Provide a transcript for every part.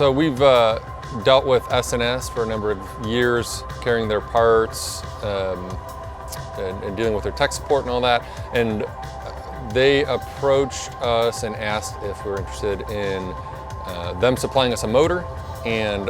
So we've dealt with S&S for a number of years, carrying their parts and dealing with their tech support and all that. And they approached us and asked if we were interested in them supplying us a motor and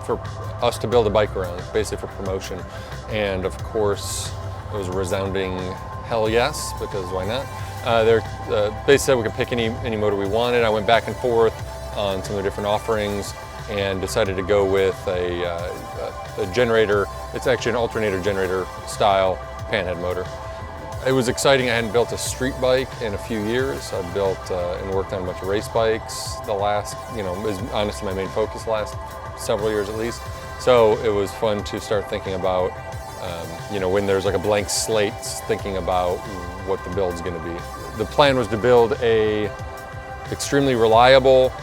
for us to build a bike around, basically for promotion. And of course, it was a resounding hell yes, because why not? They said we could pick any motor we wanted. I went back and forth on some of the different offerings and decided to go with a generator. It's actually an alternator generator style panhead motor. It was exciting. I hadn't built a street bike in a few years. I've built and worked on a bunch of race bikes the last, is honestly my main focus the last several years at least. So it was fun to start thinking about, when there's like a blank slate, thinking about what the build's going to be. The plan was to build a extremely reliable,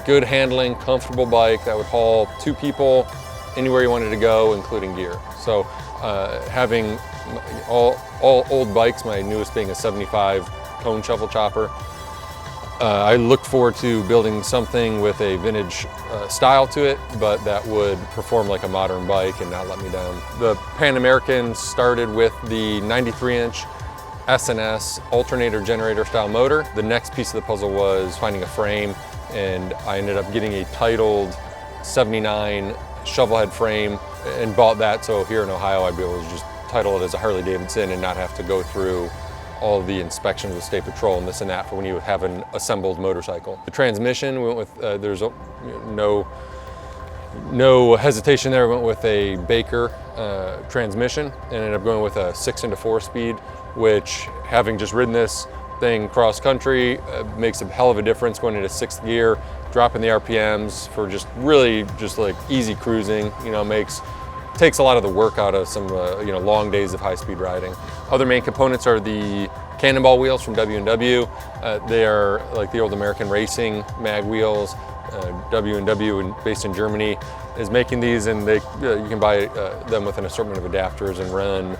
good handling, comfortable bike that would haul 2 people anywhere you wanted to go, including gear. So having all old bikes, my newest being a 75 cone shovel chopper, I look forward to building something with a vintage style to it, but that would perform like a modern bike and not let me down. The Pan American started with the 93-inch S&S alternator generator style motor. The next piece of the puzzle was finding a frame, and I ended up getting a titled 79 shovelhead frame and bought that, so here in Ohio I'd be able to just title it as a Harley Davidson and not have to go through all the inspections with State Patrol and this and that for when you have an assembled motorcycle. The transmission, we went with, there's no hesitation there, we went with a Baker transmission and ended up going with a 6-4 speed, which, having just ridden this thing cross country, makes a hell of a difference going into 6th gear, dropping the RPMs for just really just like easy cruising, takes a lot of the work out of some long days of high-speed riding. Other main components are the cannonball wheels from W&W. They are like the old American racing mag wheels. W&W, based in Germany, is making these, and you can buy them with an assortment of adapters and run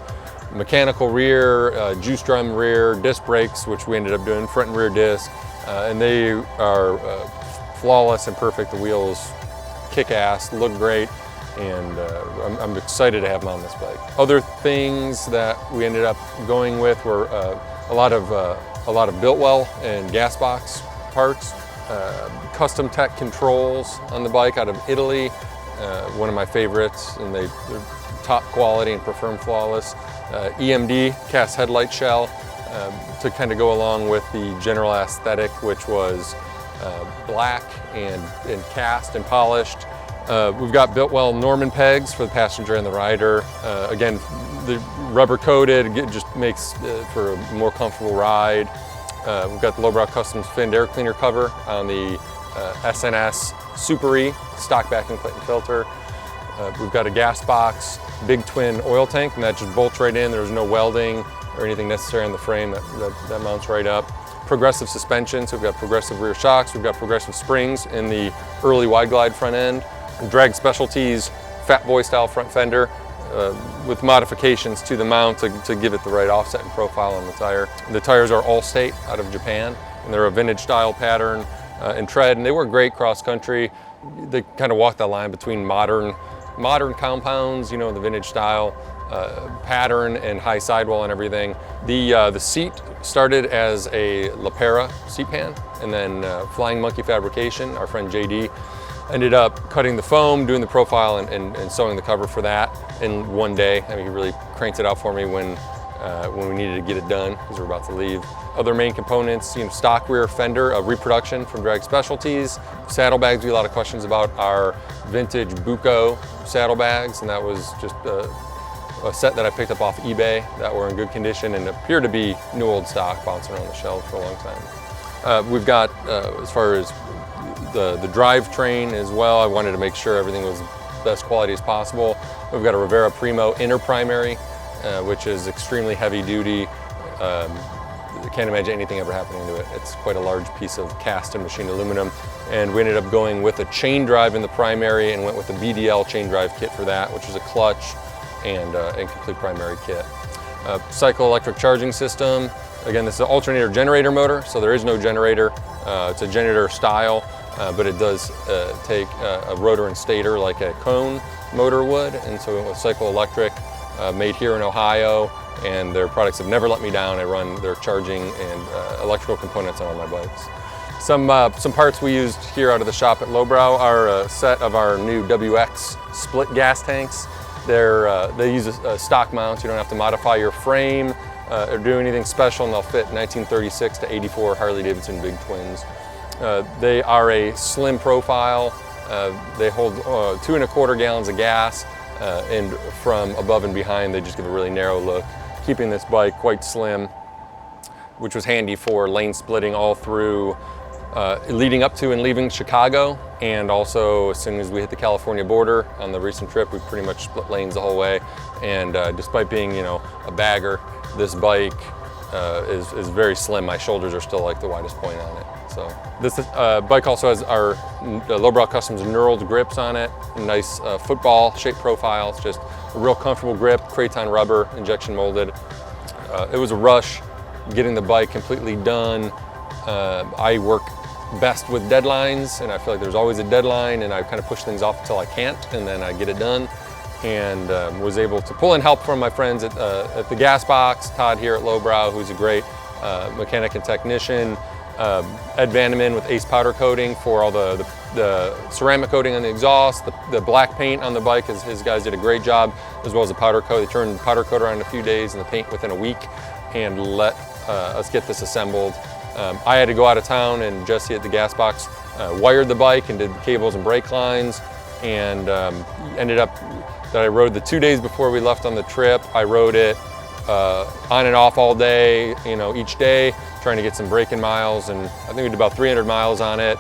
mechanical rear, juice drum rear, disc brakes, which we ended up doing, front and rear disc, and they are flawless and perfect. The wheels kick ass, look great, and I'm excited to have them on this bike. Other things that we ended up going with were a lot of Biltwell and Gasbox parts, Kustom Tech controls on the bike out of Italy, one of my favorites, and they're top quality and perform flawless. EMD cast headlight shell to kind of go along with the general aesthetic, which was black and cast and polished. We've got Biltwell Norman pegs for the passenger and the rider. Again, the rubber coated, it just makes for a more comfortable ride. We've got the Lowbrow Customs finned air cleaner cover on the S&S Super E stock backing plate and filter. We've got a Gasbox big twin oil tank, and that just bolts right in. There's no welding or anything necessary on the frame. That mounts right up. Progressive suspension, so we've got progressive rear shocks, we've got progressive springs in the early wide glide front end. Drag Specialties Fat Boy style front fender with modifications to the mount to give it the right offset and profile on the tire. The tires are Allstate out of Japan, and they're a vintage style pattern and tread, and they work great cross country. They kind of walk that line between modern compounds, the vintage style pattern and high sidewall and everything. The seat started as a Lapera seat pan, and then Flying Monkey Fabrication, our friend JD, ended up cutting the foam, doing the profile, and sewing the cover for that in one day. I mean, he really cranked it out for me when we needed to get it done because we're about to leave. Other main components, stock rear fender, a reproduction from Drag Specialties. Saddlebags, we get a lot of questions about our vintage Buco saddlebags, and that was just a set that I picked up off eBay that were in good condition and appeared to be new old stock bouncing around the shelf for a long time. We've got, as far as the drivetrain as well, I wanted to make sure everything was best quality as possible. We've got a Rivera Primo inner primary, which is extremely heavy duty. I can't imagine anything ever happening to it. It's quite a large piece of cast and machined aluminum. And we ended up going with a chain drive in the primary and went with the BDL chain drive kit for that, which is a clutch and complete primary kit. Cycle electric charging system. Again, this is an alternator generator motor, so there is no generator. It's a generator style. but it does take a rotor and stator like a cone motor would, and so we went with Cycle Electric, made here in Ohio, and their products have never let me down. I run their charging and electrical components on all my bikes. Some parts we used here out of the shop at Lowbrow are a set of our new WX split gas tanks. They use a stock mount, you don't have to modify your frame or do anything special, and they'll fit 1936 to 84 Harley-Davidson Big Twins. They are a slim profile. They hold 2¼ gallons of gas, and from above and behind they just give a really narrow look, keeping this bike quite slim, which was handy for lane splitting all through leading up to and leaving Chicago, and also as soon as we hit the California border on the recent trip, we pretty much split lanes the whole way. And despite being, you know, a bagger, this bike is very slim. My shoulders are still like the widest point on it. So this bike also has our Lowbrow Customs knurled grips on it, a nice football shaped profile. It's just a real comfortable grip, Kraton rubber, injection molded. It was a rush getting the bike completely done. I work best with deadlines, and I feel like there's always a deadline, and I kind of push things off until I can't, and then I get it done. And was able to pull in help from my friends at the Gasbox, Todd here at Lowbrow, who's a great mechanic and technician, Ed Vanaman with Ace Powdercoating for all the ceramic coating on the exhaust, the black paint on the bike. His guys did a great job, as well as the powder coat. They turned powder coat around in a few days and the paint within a week, and let us get this assembled. I had to go out of town, and Jesse at the Gasbox wired the bike and did the cables and brake lines, and ended up that I rode the 2 days before we left on the trip. I rode it on and off all day, you know, each day, trying to get some braking miles, and I think we did about 300 miles on it.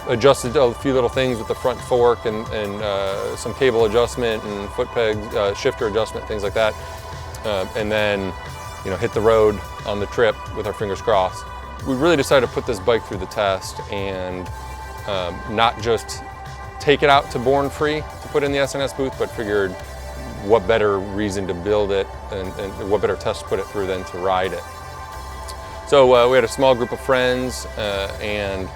Adjusted a few little things with the front fork and some cable adjustment and foot peg shifter adjustment, things like that, and then, you know, hit the road on the trip with our fingers crossed. We really decided to put this bike through the test and not just take it out to Born Free to put in the S&S booth, but figured what better reason to build it and what better test to put it through than to ride it. So we had a small group of friends and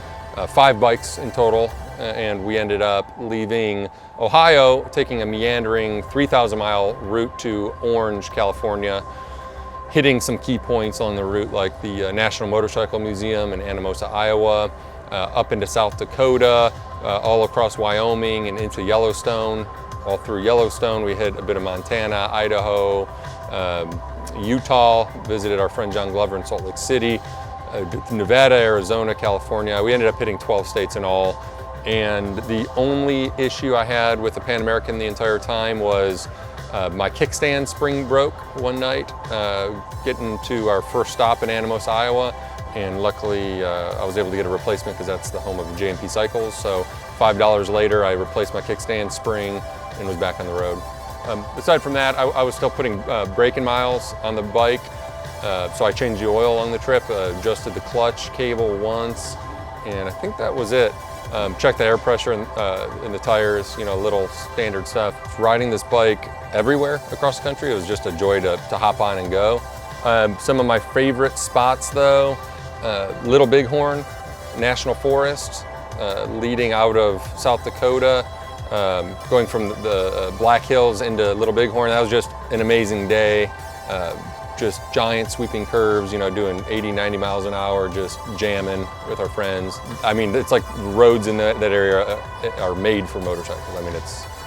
5 bikes in total, and we ended up leaving Ohio, taking a meandering 3,000-mile route to Orange, California, hitting some key points on the route like the National Motorcycle Museum in Anamosa, Iowa, up into South Dakota, all across Wyoming and into Yellowstone. All through Yellowstone, we hit a bit of Montana, Idaho, Utah, visited our friend John Glover in Salt Lake City, Nevada, Arizona, California. We ended up hitting 12 states in all. And the only issue I had with the Pan American the entire time was my kickstand spring broke one night, getting to our first stop in Anamosa, Iowa, and luckily I was able to get a replacement because that's the home of W&W Cycles. So $5 later, I replaced my kickstand spring and was back on the road. Aside from that, I was still putting braking miles on the bike, so I changed the oil on the trip, adjusted the clutch cable once, and I think that was it. Checked the air pressure in the tires, you know, little standard stuff. Riding this bike everywhere across the country, it was just a joy to hop on and go. Some of my favorite spots though, Little Bighorn National Forest, leading out of South Dakota, going from the Black Hills into Little Bighorn. That was just an amazing day. Just giant sweeping curves, you know, doing 80, 90 miles an hour, just jamming with our friends. I mean, it's like roads in that area are made for motorcycles. I mean,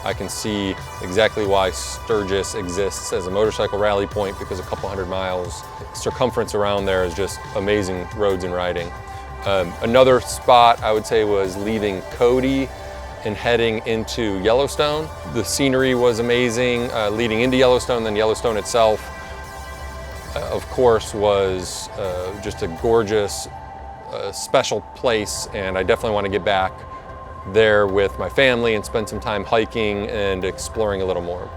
I can see exactly why Sturgis exists as a motorcycle rally point, because a couple hundred miles circumference around there is just amazing roads and riding. Another spot I would say was leaving Cody and heading into Yellowstone. The scenery was amazing leading into Yellowstone, then Yellowstone itself, of course, was just a gorgeous, special place, and I definitely want to get back there with my family and spend some time hiking and exploring a little more.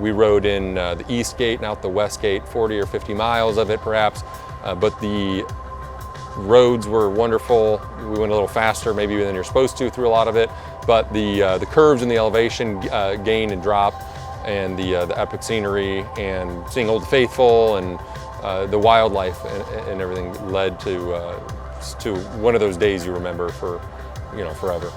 We rode in the East Gate and out the West Gate, 40 or 50 miles of it perhaps, but the roads were wonderful. We went a little faster maybe than you're supposed to through a lot of it, but the curves and the elevation gain and drop, and the epic scenery and seeing Old Faithful and the wildlife and everything led to one of those days you remember for you know, forever.